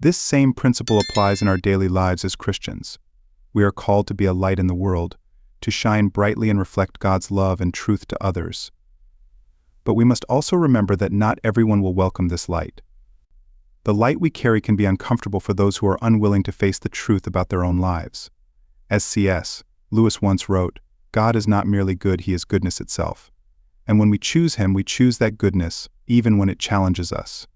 This same principle applies in our daily lives as Christians. We are called to be a light in the world, to shine brightly and reflect God's love and truth to others. But we must also remember that not everyone will welcome this light. The light we carry can be uncomfortable for those who are unwilling to face the truth about their own lives. As C.S. Lewis once wrote, "God is not merely good, He is goodness itself. And when we choose Him, we choose that goodness, even when it challenges us."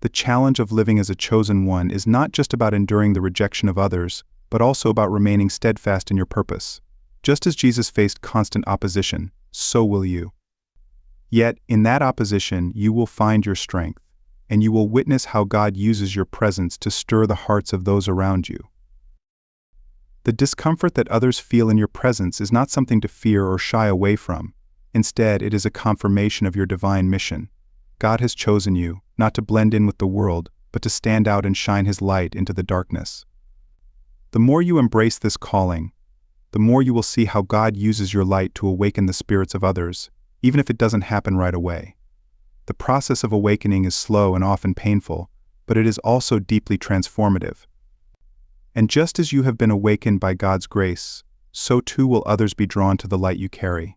The challenge of living as a chosen one is not just about enduring the rejection of others, but also about remaining steadfast in your purpose. Just as Jesus faced constant opposition, so will you. Yet, in that opposition, you will find your strength, and you will witness how God uses your presence to stir the hearts of those around you. The discomfort that others feel in your presence is not something to fear or shy away from. Instead, it is a confirmation of your divine mission. God has chosen you, not to blend in with the world, but to stand out and shine His light into the darkness. The more you embrace this calling, the more you will see how God uses your light to awaken the spirits of others, even if it doesn't happen right away. The process of awakening is slow and often painful, but it is also deeply transformative. And just as you have been awakened by God's grace, so too will others be drawn to the light you carry.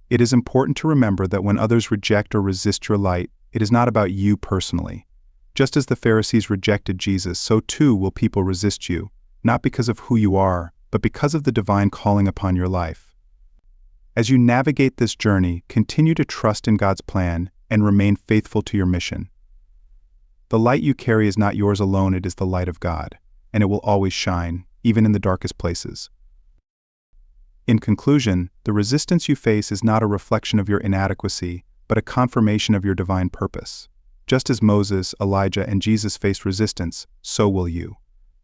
It is important to remember that when others reject or resist your light, it is not about you personally. Just as the Pharisees rejected Jesus, so too will people resist you, not because of who you are, but because of the divine calling upon your life. As you navigate this journey, continue to trust in God's plan and remain faithful to your mission. The light you carry is not yours alone, it is the light of God, and it will always shine, even in the darkest places. In conclusion, the resistance you face is not a reflection of your inadequacy, but a confirmation of your divine purpose. Just as Moses, Elijah, and Jesus faced resistance, so will you.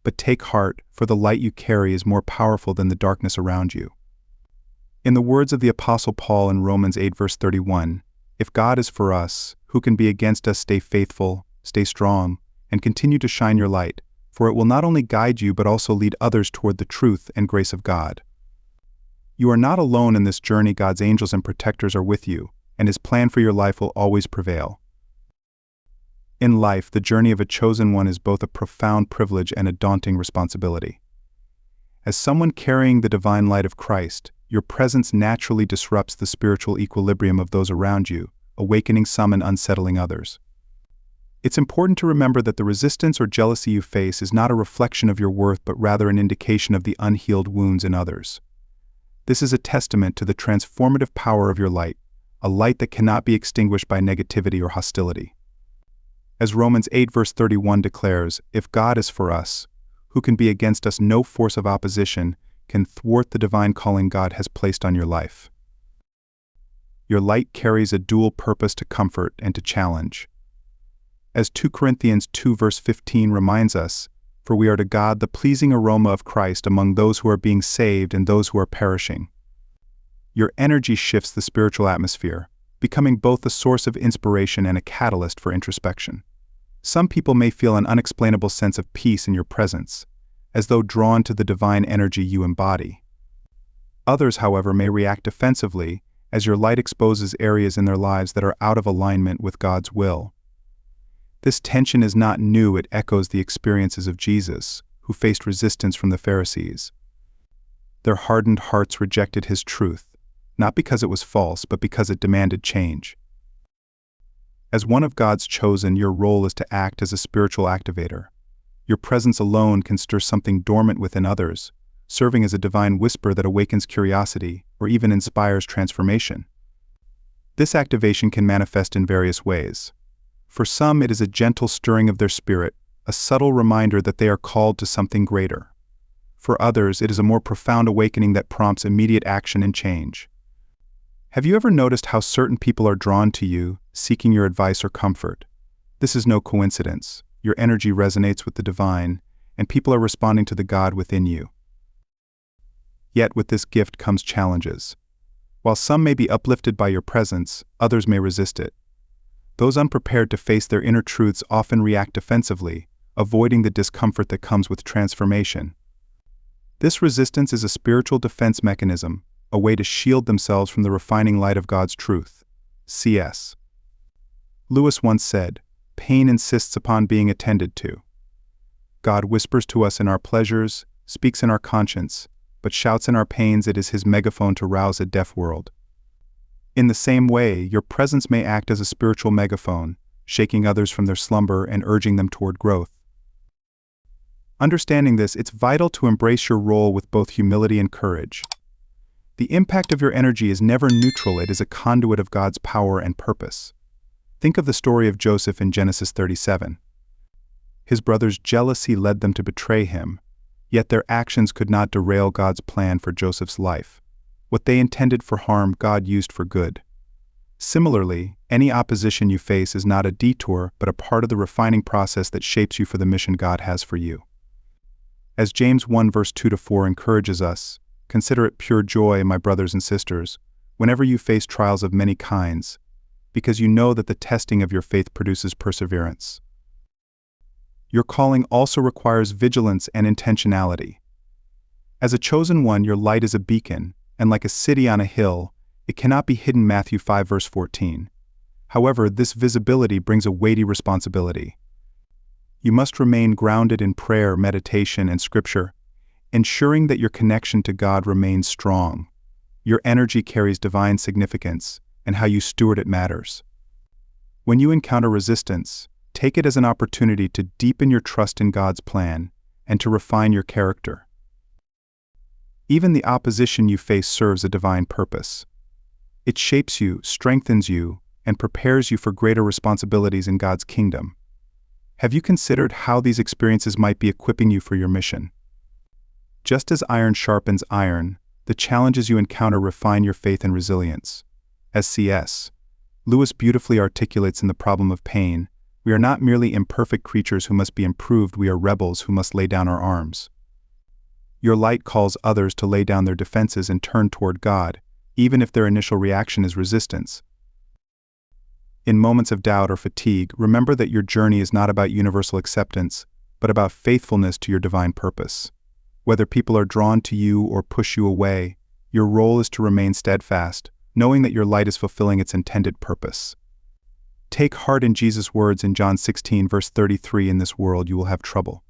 But take heart, for the light you carry is more powerful than the darkness around you. In the words of the Apostle Paul in Romans 8 verse 31, "If God is for us, who can be against us? Stay faithful, stay strong, and continue to shine your light, for it will not only guide you but also lead others toward the truth and grace of God." You are not alone in this journey. God's angels and protectors are with you, and His plan for your life will always prevail. In life, the journey of a chosen one is both a profound privilege and a daunting responsibility. As someone carrying the divine light of Christ, your presence naturally disrupts the spiritual equilibrium of those around you, awakening some and unsettling others. It's important to remember that the resistance or jealousy you face is not a reflection of your worth but rather an indication of the unhealed wounds in others. This is a testament to the transformative power of your light, a light that cannot be extinguished by negativity or hostility. As Romans 8 verse 31 declares, "If God is for us, who can be against us? No force of opposition can thwart the divine calling God has placed on your life." Your light carries a dual purpose: to comfort and to challenge. As 2 Corinthians 2 verse 15 reminds us, "For we are to God the pleasing aroma of Christ among those who are being saved and those who are perishing." Your energy shifts the spiritual atmosphere, becoming both a source of inspiration and a catalyst for introspection. Some people may feel an unexplainable sense of peace in your presence, as though drawn to the divine energy you embody. Others, however, may react defensively, as your light exposes areas in their lives that are out of alignment with God's will. This tension is not new, it echoes the experiences of Jesus, who faced resistance from the Pharisees. Their hardened hearts rejected His truth, not because it was false, but because it demanded change. As one of God's chosen, your role is to act as a spiritual activator. Your presence alone can stir something dormant within others, serving as a divine whisper that awakens curiosity or even inspires transformation. This activation can manifest in various ways. For some, it is a gentle stirring of their spirit, a subtle reminder that they are called to something greater. For others, it is a more profound awakening that prompts immediate action and change. Have you ever noticed how certain people are drawn to you, seeking your advice or comfort? This is no coincidence. Your energy resonates with the divine, and people are responding to the God within you. Yet with this gift comes challenges. While some may be uplifted by your presence, others may resist it. Those unprepared to face their inner truths often react defensively, avoiding the discomfort that comes with transformation. This resistance is a spiritual defense mechanism, a way to shield themselves from the refining light of God's truth. C.S. Lewis once said, pain insists upon being attended to. God whispers to us in our pleasures, speaks in our conscience, but shouts in our pains. It is his megaphone to rouse a deaf world. In the same way, your presence may act as a spiritual megaphone, shaking others from their slumber and urging them toward growth. Understanding this, it's vital to embrace your role with both humility and courage. The impact of your energy is never neutral, it is a conduit of God's power and purpose. Think of the story of Joseph in Genesis 37. His brothers' jealousy led them to betray him, yet their actions could not derail God's plan for Joseph's life. What they intended for harm, God used for good. Similarly, any opposition you face is not a detour, but a part of the refining process that shapes you for the mission God has for you. As James 1 verse 2-4 encourages us, consider it pure joy, my brothers and sisters, whenever you face trials of many kinds, because you know that the testing of your faith produces perseverance. Your calling also requires vigilance and intentionality. As a chosen one, your light is a beacon, and like a city on a hill, it cannot be hidden. Matthew 5 verse 14. However, this visibility brings a weighty responsibility. You must remain grounded in prayer, meditation, and scripture, ensuring that your connection to God remains strong. Your energy carries divine significance, and how you steward it matters. When you encounter resistance, take it as an opportunity to deepen your trust in God's plan and to refine your character. Even the opposition you face serves a divine purpose. It shapes you, strengthens you, and prepares you for greater responsibilities in God's kingdom. Have you considered how these experiences might be equipping you for your mission? Just as iron sharpens iron, the challenges you encounter refine your faith and resilience. As C.S. Lewis beautifully articulates in The Problem of Pain, we are not merely imperfect creatures who must be improved, we are rebels who must lay down our arms. Your light calls others to lay down their defenses and turn toward God, even if their initial reaction is resistance. In moments of doubt or fatigue, remember that your journey is not about universal acceptance, but about faithfulness to your divine purpose. Whether people are drawn to you or push you away, your role is to remain steadfast, knowing that your light is fulfilling its intended purpose. Take heart in Jesus' words in John 16 verse 33, in this world you will have trouble.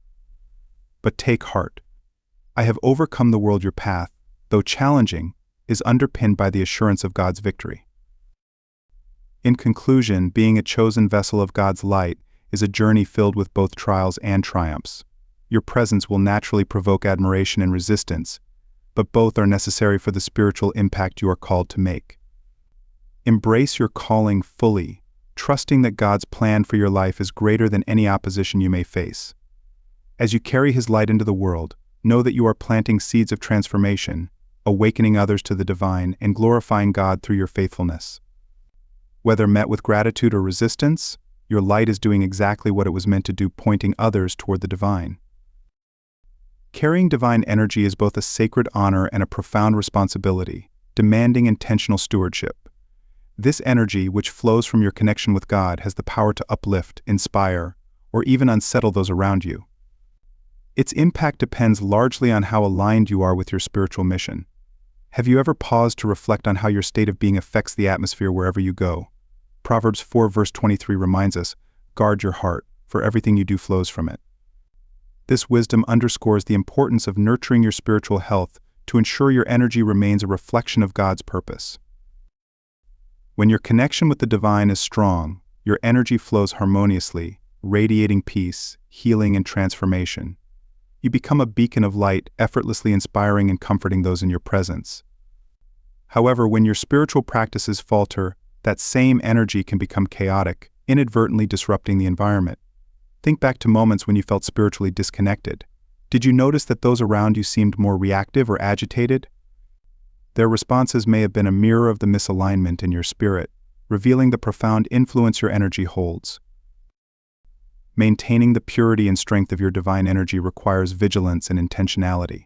But take heart. I have overcome the world. Your path, though challenging, is underpinned by the assurance of God's victory. In conclusion, being a chosen vessel of God's light is a journey filled with both trials and triumphs. Your presence will naturally provoke admiration and resistance, but both are necessary for the spiritual impact you are called to make. Embrace your calling fully, trusting that God's plan for your life is greater than any opposition you may face. As you carry His light into the world, know that you are planting seeds of transformation, awakening others to the divine, and glorifying God through your faithfulness. Whether met with gratitude or resistance, your light is doing exactly what it was meant to do, pointing others toward the divine. Carrying divine energy is both a sacred honor and a profound responsibility, demanding intentional stewardship. This energy, which flows from your connection with God, has the power to uplift, inspire, or even unsettle those around you. Its impact depends largely on how aligned you are with your spiritual mission. Have you ever paused to reflect on how your state of being affects the atmosphere wherever you go? Proverbs 4 verse 23 reminds us, guard your heart, for everything you do flows from it. This wisdom underscores the importance of nurturing your spiritual health to ensure your energy remains a reflection of God's purpose. When your connection with the divine is strong, your energy flows harmoniously, radiating peace, healing, and transformation. You become a beacon of light, effortlessly inspiring and comforting those in your presence. However, when your spiritual practices falter, that same energy can become chaotic, inadvertently disrupting the environment. Think back to moments when you felt spiritually disconnected. Did you notice that those around you seemed more reactive or agitated? Their responses may have been a mirror of the misalignment in your spirit, revealing the profound influence your energy holds. Maintaining the purity and strength of your divine energy requires vigilance and intentionality.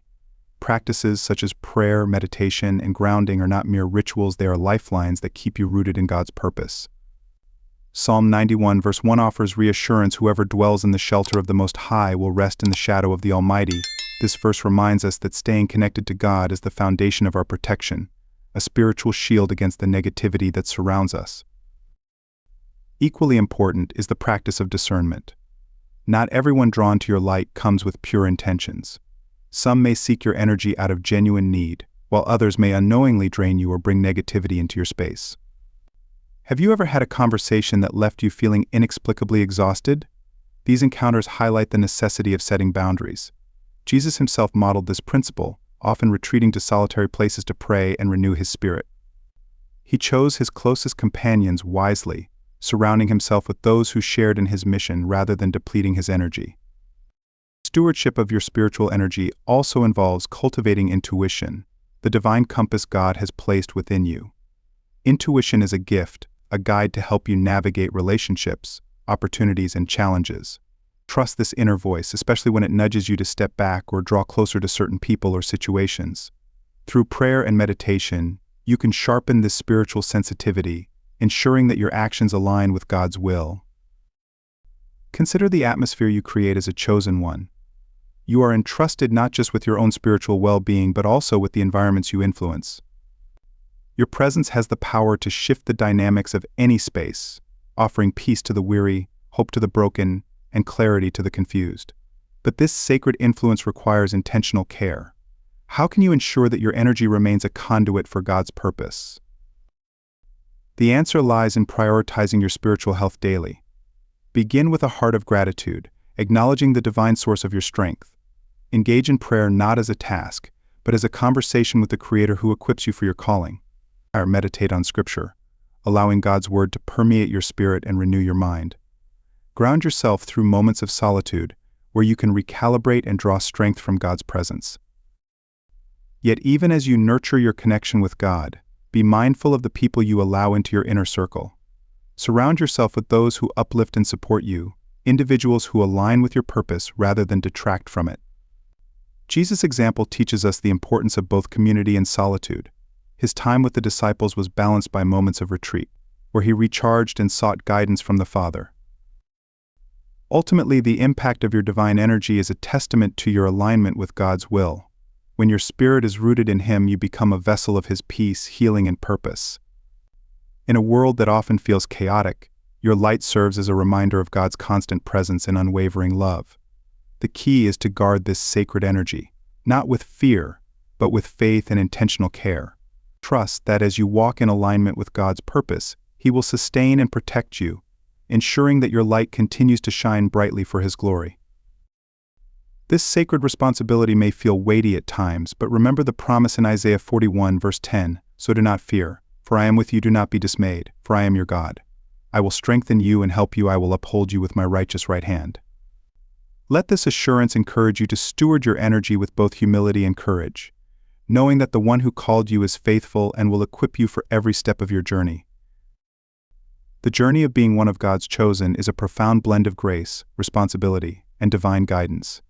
Practices such as prayer, meditation, and grounding are not mere rituals, they are lifelines that keep you rooted in God's purpose. Psalm 91 verse 1 offers reassurance, whoever dwells in the shelter of the Most High will rest in the shadow of the Almighty. This verse reminds us that staying connected to God is the foundation of our protection, a spiritual shield against the negativity that surrounds us. Equally important is the practice of discernment. Not everyone drawn to your light comes with pure intentions. Some may seek your energy out of genuine need, while others may unknowingly drain you or bring negativity into your space. Have you ever had a conversation that left you feeling inexplicably exhausted? These encounters highlight the necessity of setting boundaries. Jesus himself modeled this principle, often retreating to solitary places to pray and renew his spirit. He chose his closest companions wisely, surrounding himself with those who shared in his mission rather than depleting his energy. Stewardship of your spiritual energy also involves cultivating intuition, the divine compass God has placed within you. Intuition is a gift, a guide to help you navigate relationships, opportunities, and challenges. Trust this inner voice, especially when it nudges you to step back or draw closer to certain people or situations. Through prayer and meditation, you can sharpen this spiritual sensitivity, ensuring that your actions align with God's will. Consider the atmosphere you create as a chosen one. You are entrusted not just with your own spiritual well-being but also with the environments you influence. Your presence has the power to shift the dynamics of any space, offering peace to the weary, hope to the broken, and clarity to the confused. But this sacred influence requires intentional care. How can you ensure that your energy remains a conduit for God's purpose? The answer lies in prioritizing your spiritual health daily. Begin with a heart of gratitude, acknowledging the divine source of your strength. Engage in prayer not as a task, but as a conversation with the Creator who equips you for your calling. Or meditate on Scripture, allowing God's Word to permeate your spirit and renew your mind. Ground yourself through moments of solitude, where you can recalibrate and draw strength from God's presence. Yet even as you nurture your connection with God, be mindful of the people you allow into your inner circle. Surround yourself with those who uplift and support you, individuals who align with your purpose rather than detract from it. Jesus' example teaches us the importance of both community and solitude. His time with the disciples was balanced by moments of retreat, where he recharged and sought guidance from the Father. Ultimately, the impact of your divine energy is a testament to your alignment with God's will. When your spirit is rooted in Him, you become a vessel of His peace, healing, and purpose. In a world that often feels chaotic, your light serves as a reminder of God's constant presence and unwavering love. The key is to guard this sacred energy, not with fear, but with faith and intentional care. Trust that as you walk in alignment with God's purpose, He will sustain and protect you, ensuring that your light continues to shine brightly for His glory. This sacred responsibility may feel weighty at times, but remember the promise in Isaiah 41 verse 10, "So do not fear, for I am with you, do not be dismayed, for I am your God. I will strengthen you and help you, I will uphold you with my righteous right hand." Let this assurance encourage you to steward your energy with both humility and courage, knowing that the one who called you is faithful and will equip you for every step of your journey. The journey of being one of God's chosen is a profound blend of grace, responsibility, and divine guidance.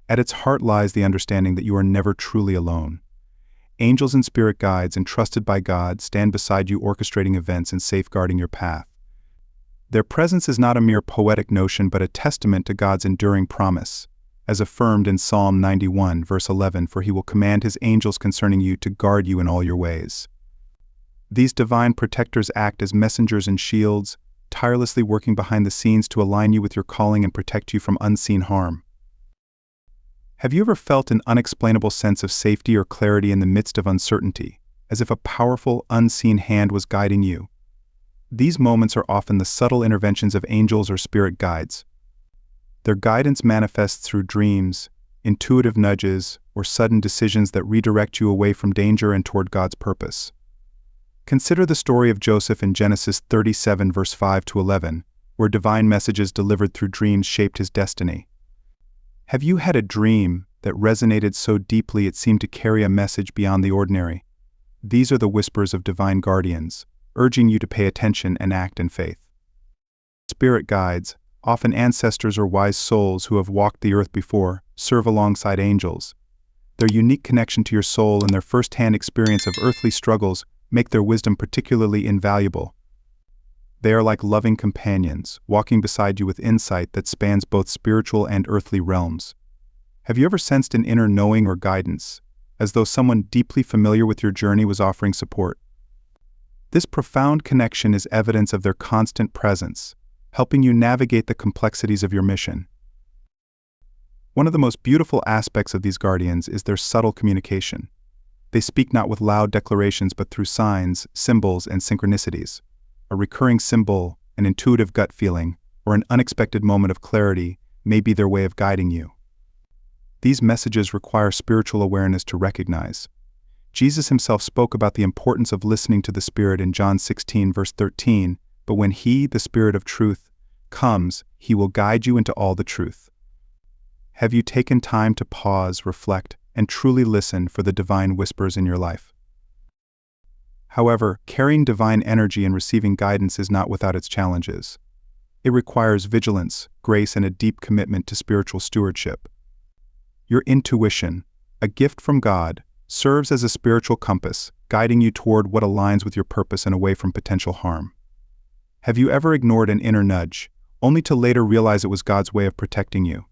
At its heart lies the understanding that you are never truly alone. Angels and spirit guides, entrusted by God, stand beside you, orchestrating events and safeguarding your path. Their presence is not a mere poetic notion but a testament to God's enduring promise, as affirmed in Psalm 91 verse 11, "For He will command His angels concerning you to guard you in all your ways." These divine protectors act as messengers and shields, tirelessly working behind the scenes to align you with your calling and protect you from unseen harm. Have you ever felt an unexplainable sense of safety or clarity in the midst of uncertainty, as if a powerful, unseen hand was guiding you? These moments are often the subtle interventions of angels or spirit guides. Their guidance manifests through dreams, intuitive nudges, or sudden decisions that redirect you away from danger and toward God's purpose. Consider the story of Joseph in Genesis 37 verse 5 to 11, where divine messages delivered through dreams shaped his destiny. Have you had a dream that resonated so deeply it seemed to carry a message beyond the ordinary? These are the whispers of divine guardians, urging you to pay attention and act in faith. Spirit guides, often ancestors or wise souls who have walked the earth before, serve alongside angels. Their unique connection to your soul and their first-hand experience of earthly struggles make their wisdom particularly invaluable. They are like loving companions, walking beside you with insight that spans both spiritual and earthly realms. Have you ever sensed an inner knowing or guidance, as though someone deeply familiar with your journey was offering support? This profound connection is evidence of their constant presence, helping you navigate the complexities of your mission. One of the most beautiful aspects of these guardians is their subtle communication. They speak not with loud declarations but through signs, symbols, and synchronicities. A recurring symbol, an intuitive gut feeling, or an unexpected moment of clarity may be their way of guiding you. These messages require spiritual awareness to recognize. Jesus himself spoke about the importance of listening to the Spirit in John 16, verse 13, "But when He, the Spirit of truth, comes, He will guide you into all the truth." Have you taken time to pause, reflect, and truly listen for the divine whispers in your life? However, carrying divine energy and receiving guidance is not without its challenges. It requires vigilance, grace, and a deep commitment to spiritual stewardship. Your intuition, a gift from God, serves as a spiritual compass, guiding you toward what aligns with your purpose and away from potential harm. Have you ever ignored an inner nudge, only to later realize it was God's way of protecting you?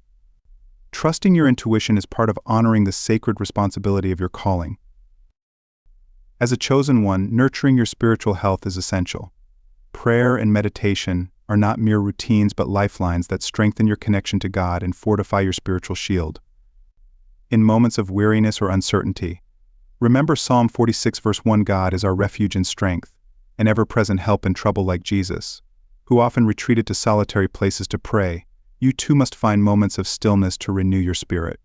Trusting your intuition is part of honoring the sacred responsibility of your calling. As a chosen one, nurturing your spiritual health is essential. Prayer and meditation are not mere routines but lifelines that strengthen your connection to God and fortify your spiritual shield. In moments of weariness or uncertainty, remember Psalm 46 verse 1. God is our refuge and strength, an ever-present help in trouble. Like Jesus, who often retreated to solitary places to pray, you too must find moments of stillness to renew your spirit.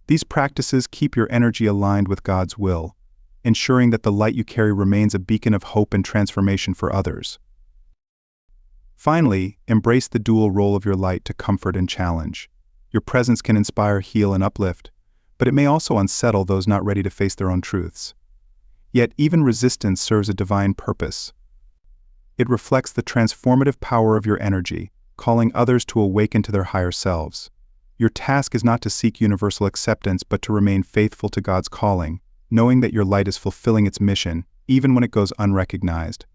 These practices keep your energy aligned with God's will, ensuring that the light you carry remains a beacon of hope and transformation for others. Finally, embrace the dual role of your light to comfort and challenge. Your presence can inspire, heal, and uplift, but it may also unsettle those not ready to face their own truths. Yet even resistance serves a divine purpose. It reflects the transformative power of your energy, calling others to awaken to their higher selves. Your task is not to seek universal acceptance but to remain faithful to God's calling, knowing that your light is fulfilling its mission, even when it goes unrecognized.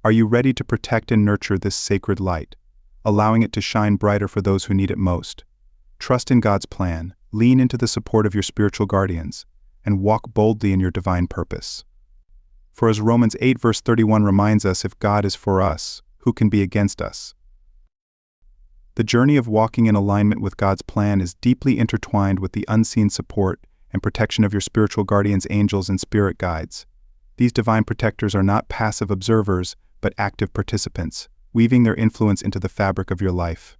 Are you ready to protect and nurture this sacred light, allowing it to shine brighter for those who need it most? Trust in God's plan, lean into the support of your spiritual guardians, and walk boldly in your divine purpose. For as Romans 8 verse 31 reminds us, if God is for us, who can be against us? The journey of walking in alignment with God's plan is deeply intertwined with the unseen support and protection of your spiritual guardians, angels, and spirit guides. These divine protectors are not passive observers, but active participants, weaving their influence into the fabric of your life.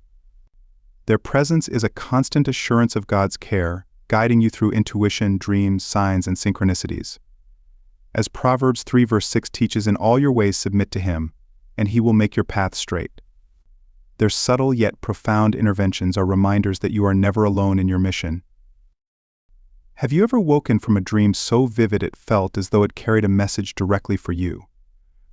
Their presence is a constant assurance of God's care, guiding you through intuition, dreams, signs, and synchronicities. As Proverbs 3 verse 6 teaches, in all your ways submit to Him, and He will make your path straight. Their subtle yet profound interventions are reminders that you are never alone in your mission. Have you ever woken from a dream so vivid it felt as though it carried a message directly for you?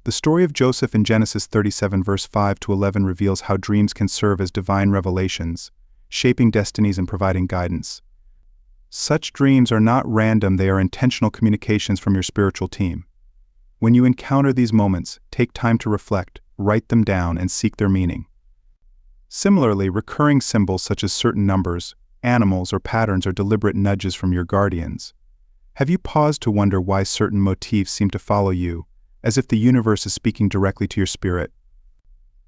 The story of Joseph in Genesis 37 verse 5 to 11 reveals how dreams can serve as divine revelations, shaping destinies and providing guidance. Such dreams are not random, they are intentional communications from your spiritual team. When you encounter these moments, take time to reflect, write them down, and seek their meaning. Similarly, recurring symbols such as certain numbers, animals, or patterns are deliberate nudges from your guardians. Have you paused to wonder why certain motifs seem to follow you, as if the universe is speaking directly to your spirit?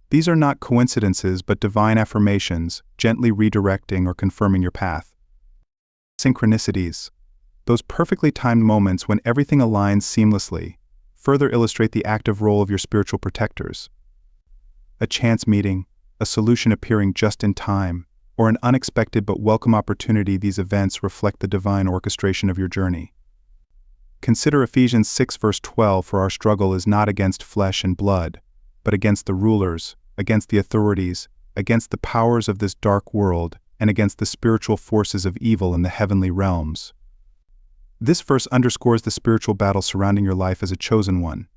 These are not coincidences but divine affirmations, gently redirecting or confirming your path. Synchronicities, those perfectly timed moments when everything aligns seamlessly, further illustrate the active role of your spiritual protectors. A chance meeting, a solution appearing just in time, or an unexpected but welcome opportunity, these events reflect the divine orchestration of your journey. Consider Ephesians 6 verse 12, for our struggle is not against flesh and blood, but against the rulers, against the authorities, against the powers of this dark world, and against the spiritual forces of evil in the heavenly realms. This verse underscores the spiritual battle surrounding your life as a chosen one.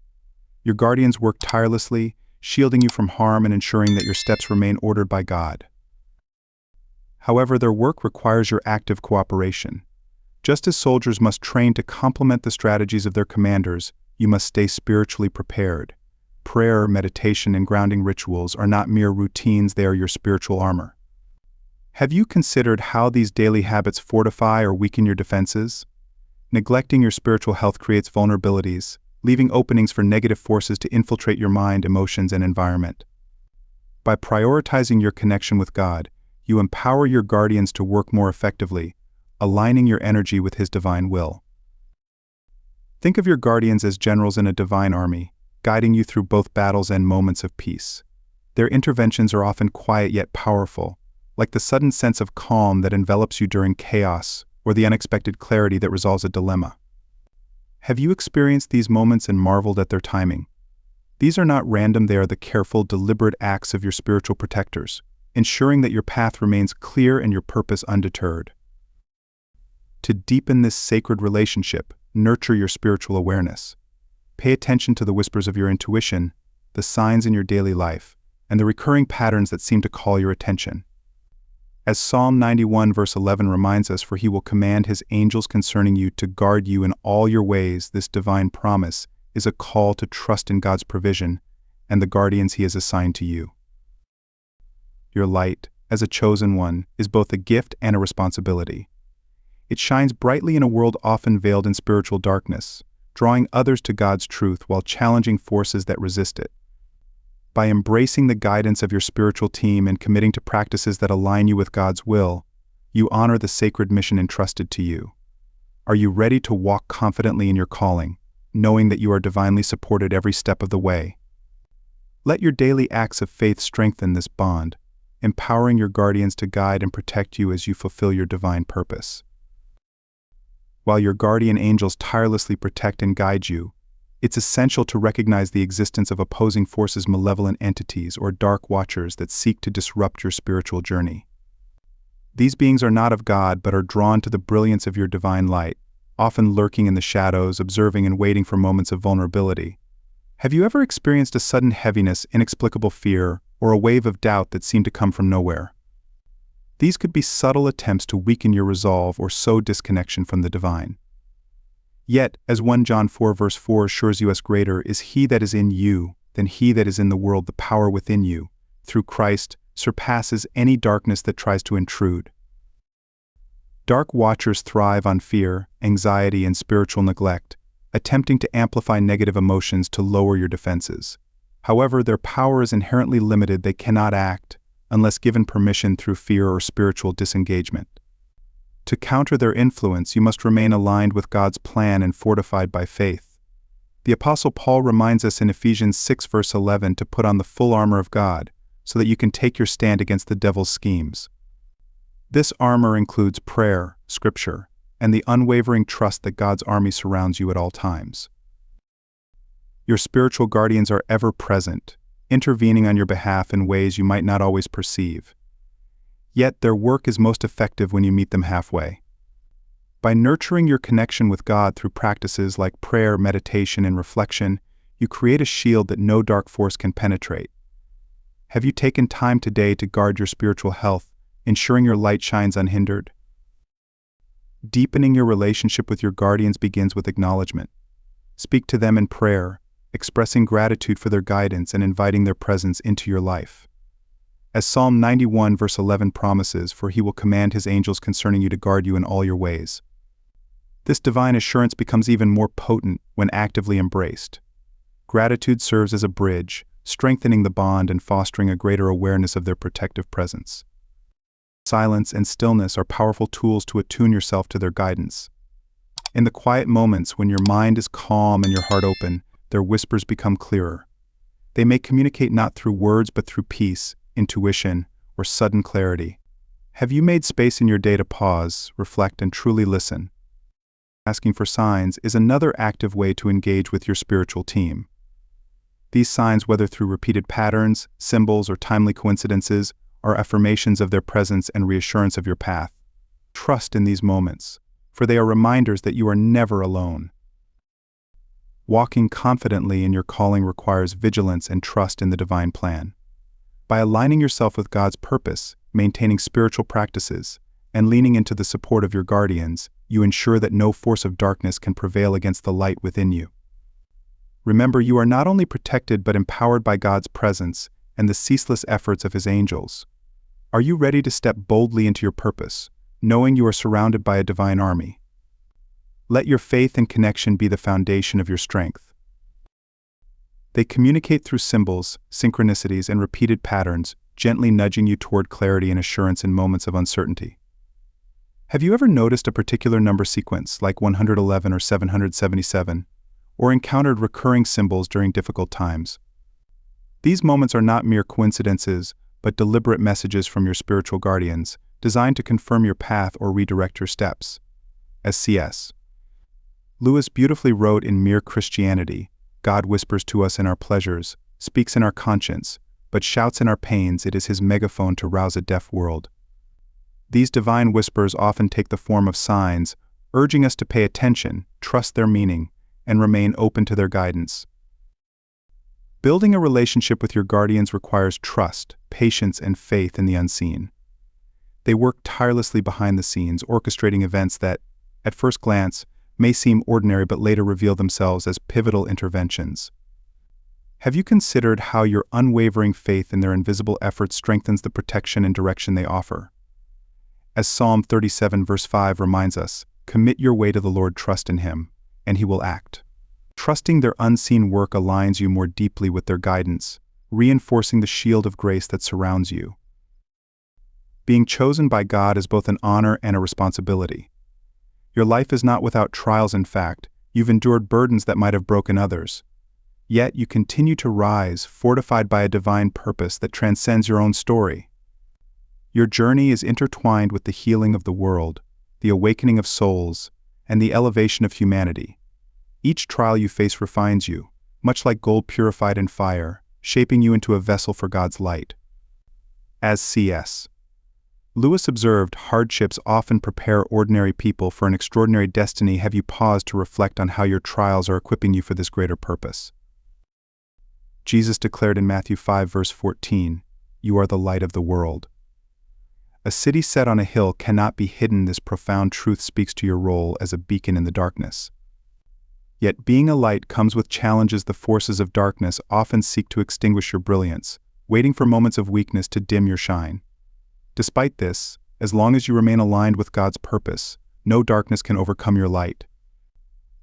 Your guardians work tirelessly, shielding you from harm and ensuring that your steps remain ordered by God. However, their work requires your active cooperation. Just as soldiers must train to complement the strategies of their commanders, you must stay spiritually prepared. Prayer, meditation, and grounding rituals are not mere routines, they are your spiritual armor. Have you considered how these daily habits fortify or weaken your defenses? Neglecting your spiritual health creates vulnerabilities, leaving openings for negative forces to infiltrate your mind, emotions, and environment. By prioritizing your connection with God, you empower your guardians to work more effectively, aligning your energy with His divine will. Think of your guardians as generals in a divine army, guiding you through both battles and moments of peace. Their interventions are often quiet yet powerful, like the sudden sense of calm that envelops you during chaos, or the unexpected clarity that resolves a dilemma. Have you experienced these moments and marveled at their timing? These are not random, they are the careful, deliberate acts of your spiritual protectors, ensuring that your path remains clear and your purpose undeterred. To deepen this sacred relationship, nurture your spiritual awareness. Pay attention to the whispers of your intuition, the signs in your daily life, and the recurring patterns that seem to call your attention. As Psalm 91 verse 11 reminds us, "For He will command His angels concerning you to guard you in all your ways," this divine promise is a call to trust in God's provision and the guardians He has assigned to you. Your light, as a chosen one, is both a gift and a responsibility. It shines brightly in a world often veiled in spiritual darkness, drawing others to God's truth while challenging forces that resist it. By embracing the guidance of your spiritual team and committing to practices that align you with God's will, you honor the sacred mission entrusted to you. Are you ready to walk confidently in your calling, knowing that you are divinely supported every step of the way? Let your daily acts of faith strengthen this bond, empowering your guardians to guide and protect you as you fulfill your divine purpose. While your guardian angels tirelessly protect and guide you, it's essential to recognize the existence of opposing forces, malevolent entities, or dark watchers that seek to disrupt your spiritual journey. These beings are not of God but are drawn to the brilliance of your divine light, often lurking in the shadows, observing and waiting for moments of vulnerability. Have you ever experienced a sudden heaviness, inexplicable fear, or a wave of doubt that seemed to come from nowhere? These could be subtle attempts to weaken your resolve or sow disconnection from the divine. Yet, as 1 John 4 verse 4 assures you, as greater is He that is in you than he that is in the world. The power within you, through Christ, surpasses any darkness that tries to intrude. Dark watchers thrive on fear, anxiety, and spiritual neglect, attempting to amplify negative emotions to lower your defenses. However, their power is inherently limited. They cannot act unless given permission through fear or spiritual disengagement. To counter their influence, you must remain aligned with God's plan and fortified by faith. The Apostle Paul reminds us in Ephesians 6 verse 11 to put on the full armor of God so that you can take your stand against the devil's schemes. This armor includes prayer, scripture, and the unwavering trust that God's army surrounds you at all times. Your spiritual guardians are ever present, intervening on your behalf in ways you might not always perceive. Yet their work is most effective when you meet them halfway. By nurturing your connection with God through practices like prayer, meditation, and reflection, you create a shield that no dark force can penetrate. Have you taken time today to guard your spiritual health, ensuring your light shines unhindered? Deepening your relationship with your guardians begins with acknowledgement. Speak to them in prayer, expressing gratitude for their guidance and inviting their presence into your life. As Psalm 91 verse 11 promises, "For He will command His angels concerning you to guard you in all your ways." This divine assurance becomes even more potent when actively embraced. Gratitude serves as a bridge, strengthening the bond and fostering a greater awareness of their protective presence. Silence and stillness are powerful tools to attune yourself to their guidance. In the quiet moments when your mind is calm and your heart open, their whispers become clearer. They may communicate not through words but through peace, intuition, or sudden clarity. Have you made space in your day to pause, reflect, and truly listen? Asking for signs is another active way to engage with your spiritual team. These signs, whether through repeated patterns, symbols, or timely coincidences, are affirmations of their presence and reassurance of your path. Trust in these moments, for they are reminders that you are never alone. Walking confidently in your calling requires vigilance and trust in the divine plan. By aligning yourself with God's purpose, maintaining spiritual practices, and leaning into the support of your guardians, you ensure that no force of darkness can prevail against the light within you. Remember, you are not only protected but empowered by God's presence and the ceaseless efforts of His angels. Are you ready to step boldly into your purpose, knowing you are surrounded by a divine army? Let your faith and connection be the foundation of your strength. They communicate through symbols, synchronicities, and repeated patterns, gently nudging you toward clarity and assurance in moments of uncertainty. Have you ever noticed a particular number sequence, like 111 or 777, or encountered recurring symbols during difficult times? These moments are not mere coincidences, but deliberate messages from your spiritual guardians, designed to confirm your path or redirect your steps. As C.S. Lewis beautifully wrote in Mere Christianity, God whispers to us in our pleasures, speaks in our conscience, but shouts in our pains. It is his megaphone to rouse a deaf world. These divine whispers often take the form of signs, urging us to pay attention, trust their meaning, and remain open to their guidance. Building a relationship with your guardians requires trust, patience, and faith in the unseen. They work tirelessly behind the scenes, orchestrating events that, at first glance, may seem ordinary but later reveal themselves as pivotal interventions. Have you considered how your unwavering faith in their invisible efforts strengthens the protection and direction they offer? As Psalm 37 verse 5 reminds us, commit your way to the Lord, trust in him, and he will act. Trusting their unseen work aligns you more deeply with their guidance, reinforcing the shield of grace that surrounds you. Being chosen by God is both an honor and a responsibility. Your life is not without trials. In fact, you've endured burdens that might have broken others. Yet you continue to rise, fortified by a divine purpose that transcends your own story. Your journey is intertwined with the healing of the world, the awakening of souls, and the elevation of humanity. Each trial you face refines you, much like gold purified in fire, shaping you into a vessel for God's light. As C.S. Lewis observed, hardships often prepare ordinary people for an extraordinary destiny. Have you paused to reflect on how your trials are equipping you for this greater purpose? Jesus declared in Matthew 5 verse 14, "You are the light of the world." A city set on a hill cannot be hidden. This profound truth speaks to your role as a beacon in the darkness. Yet being a light comes with challenges. The forces of darkness often seek to extinguish your brilliance, waiting for moments of weakness to dim your shine. Despite this, as long as you remain aligned with God's purpose, no darkness can overcome your light.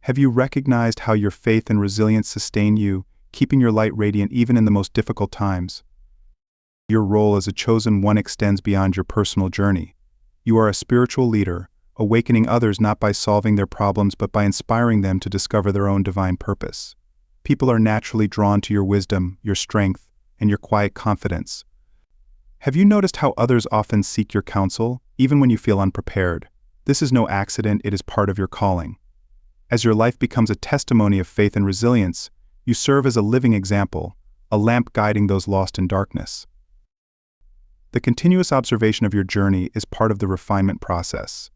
Have you recognized how your faith and resilience sustain you, keeping your light radiant even in the most difficult times? Your role as a chosen one extends beyond your personal journey. You are a spiritual leader, awakening others not by solving their problems but by inspiring them to discover their own divine purpose. People are naturally drawn to your wisdom, your strength, and your quiet confidence. Have you noticed how others often seek your counsel, even when you feel unprepared? This is no accident, it is part of your calling. As your life becomes a testimony of faith and resilience, you serve as a living example, a lamp guiding those lost in darkness. The continuous observation of your journey is part of the refinement process.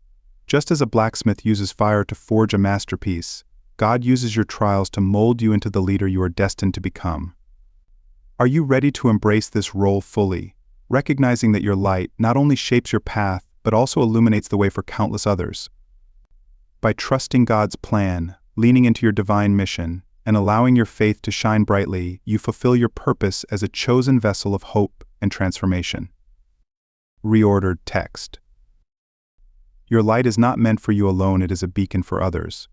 Just as a blacksmith uses fire to forge a masterpiece, God uses your trials to mold you into the leader you are destined to become. Are you ready to embrace this role fully, recognizing that your light not only shapes your path but also illuminates the way for countless others? By trusting God's plan, leaning into your divine mission, and allowing your faith to shine brightly, you fulfill your purpose as a chosen vessel of hope and transformation. Reordered text. Your light is not meant for you alone, it is a beacon for others.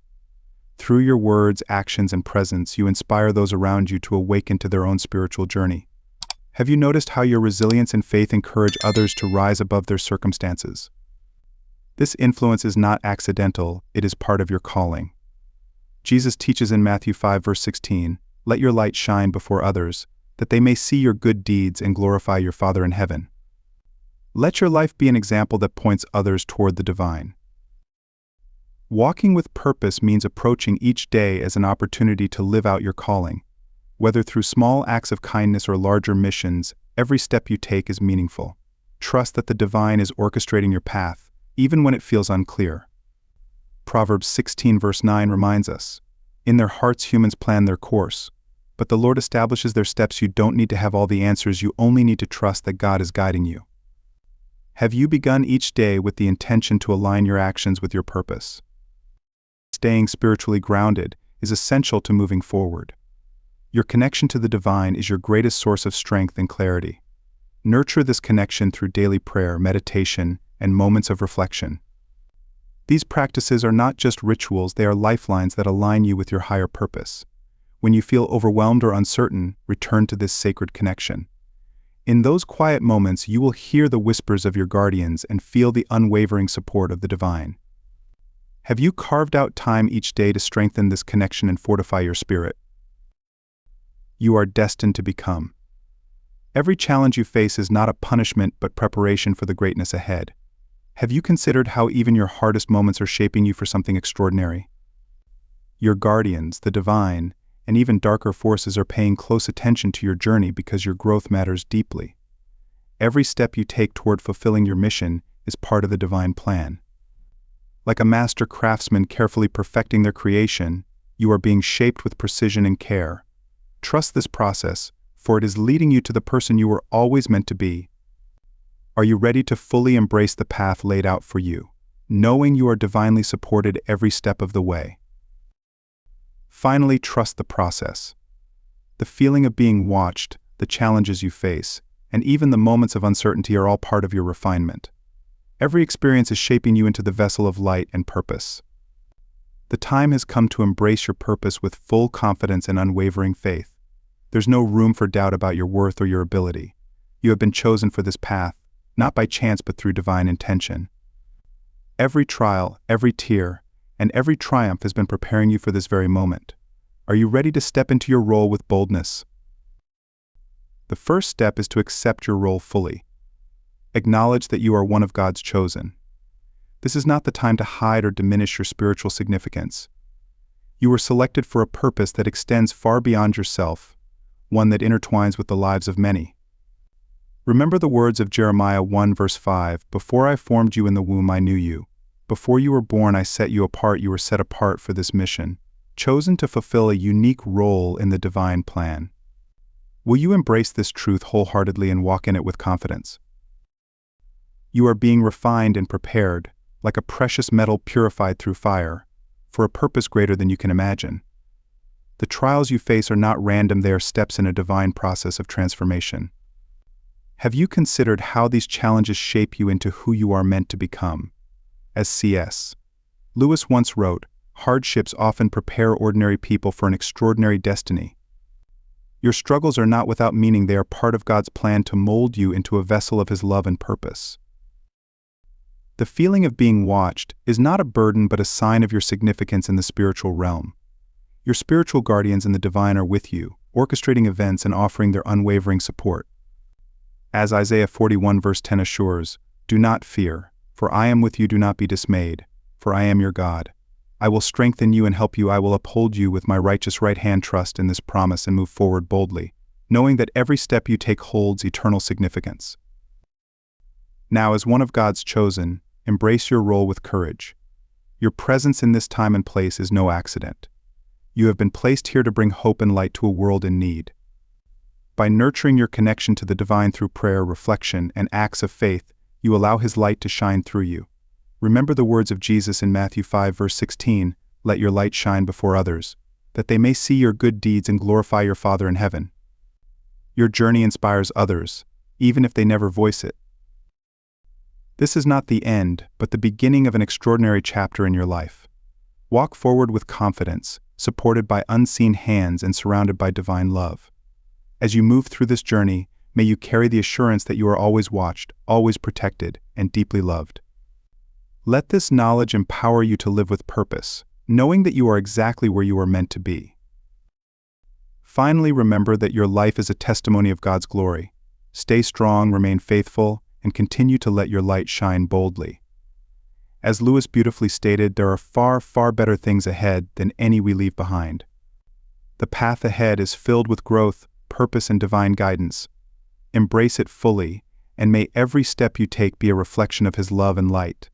Through your words, actions, and presence, you inspire those around you to awaken to their own spiritual journey. Have you noticed how your resilience and faith encourage others to rise above their circumstances? This influence is not accidental, it is part of your calling. Jesus teaches in Matthew 5 verse 16, "Let your light shine before others, that they may see your good deeds and glorify your Father in heaven." Let your life be an example that points others toward the divine. Walking with purpose means approaching each day as an opportunity to live out your calling. Whether through small acts of kindness or larger missions, every step you take is meaningful. Trust that the divine is orchestrating your path, even when it feels unclear. Proverbs 16 verse 9 reminds us, "In their hearts humans plan their course, but the Lord establishes their steps." You don't need to have all the answers, you only need to trust that God is guiding you. Have you begun each day with the intention to align your actions with your purpose? Staying spiritually grounded is essential to moving forward. Your connection to the divine is your greatest source of strength and clarity. Nurture this connection through daily prayer, meditation, and moments of reflection. These practices are not just rituals, they are lifelines that align you with your higher purpose. When you feel overwhelmed or uncertain, return to this sacred connection. In those quiet moments, you will hear the whispers of your guardians and feel the unwavering support of the divine. Have you carved out time each day to strengthen this connection and fortify your spirit? You are destined to become. Every challenge you face is not a punishment but preparation for the greatness ahead. Have you considered how even your hardest moments are shaping you for something extraordinary? Your guardians, the divine, and even darker forces are paying close attention to your journey because your growth matters deeply. Every step you take toward fulfilling your mission is part of the divine plan. Like a master craftsman carefully perfecting their creation, you are being shaped with precision and care. Trust this process, for it is leading you to the person you were always meant to be. Are you ready to fully embrace the path laid out for you, knowing you are divinely supported every step of the way? Finally, trust the process. The feeling of being watched, the challenges you face, and even the moments of uncertainty are all part of your refinement. Every experience is shaping you into the vessel of light and purpose. The time has come to embrace your purpose with full confidence and unwavering faith. There's no room for doubt about your worth or your ability. You have been chosen for this path, not by chance but through divine intention. Every trial, every tear, and every triumph has been preparing you for this very moment. Are you ready to step into your role with boldness? The first step is to accept your role fully. Acknowledge that you are one of God's chosen. This is not the time to hide or diminish your spiritual significance. You were selected for a purpose that extends far beyond yourself, one that intertwines with the lives of many. Remember the words of Jeremiah 1 verse 5, "Before I formed you in the womb I knew you. Before you were born I set you apart, you were set apart for this mission, chosen to fulfill a unique role in the divine plan." Will you embrace this truth wholeheartedly and walk in it with confidence? You are being refined and prepared, like a precious metal purified through fire, for a purpose greater than you can imagine. The trials you face are not random, they are steps in a divine process of transformation. Have you considered how these challenges shape you into who you are meant to become? As C.S. Lewis once wrote, "Hardships often prepare ordinary people for an extraordinary destiny." Your struggles are not without meaning, they are part of God's plan to mold you into a vessel of His love and purpose. The feeling of being watched is not a burden but a sign of your significance in the spiritual realm. Your spiritual guardians and the divine are with you, orchestrating events and offering their unwavering support. As Isaiah 41 verse 10 assures, "Do not fear, for I am with you, do not be dismayed, for I am your God. I will strengthen you and help you, I will uphold you with my righteous right hand." Trust in this promise and move forward boldly, knowing that every step you take holds eternal significance. Now, as one of God's chosen, embrace your role with courage. Your presence in this time and place is no accident. You have been placed here to bring hope and light to a world in need. By nurturing your connection to the divine through prayer, reflection, and acts of faith, you allow His light to shine through you. Remember the words of Jesus in Matthew 5 verse 16, "Let your light shine before others, that they may see your good deeds and glorify your Father in heaven." Your journey inspires others, even if they never voice it. This is not the end, but the beginning of an extraordinary chapter in your life. Walk forward with confidence, supported by unseen hands and surrounded by divine love. As you move through this journey, may you carry the assurance that you are always watched, always protected, and deeply loved. Let this knowledge empower you to live with purpose, knowing that you are exactly where you are meant to be. Finally, remember that your life is a testimony of God's glory. Stay strong, remain faithful, and continue to let your light shine boldly. As Lewis beautifully stated, there are far, far better things ahead than any we leave behind. The path ahead is filled with growth, purpose, and divine guidance. Embrace it fully, and may every step you take be a reflection of His love and light.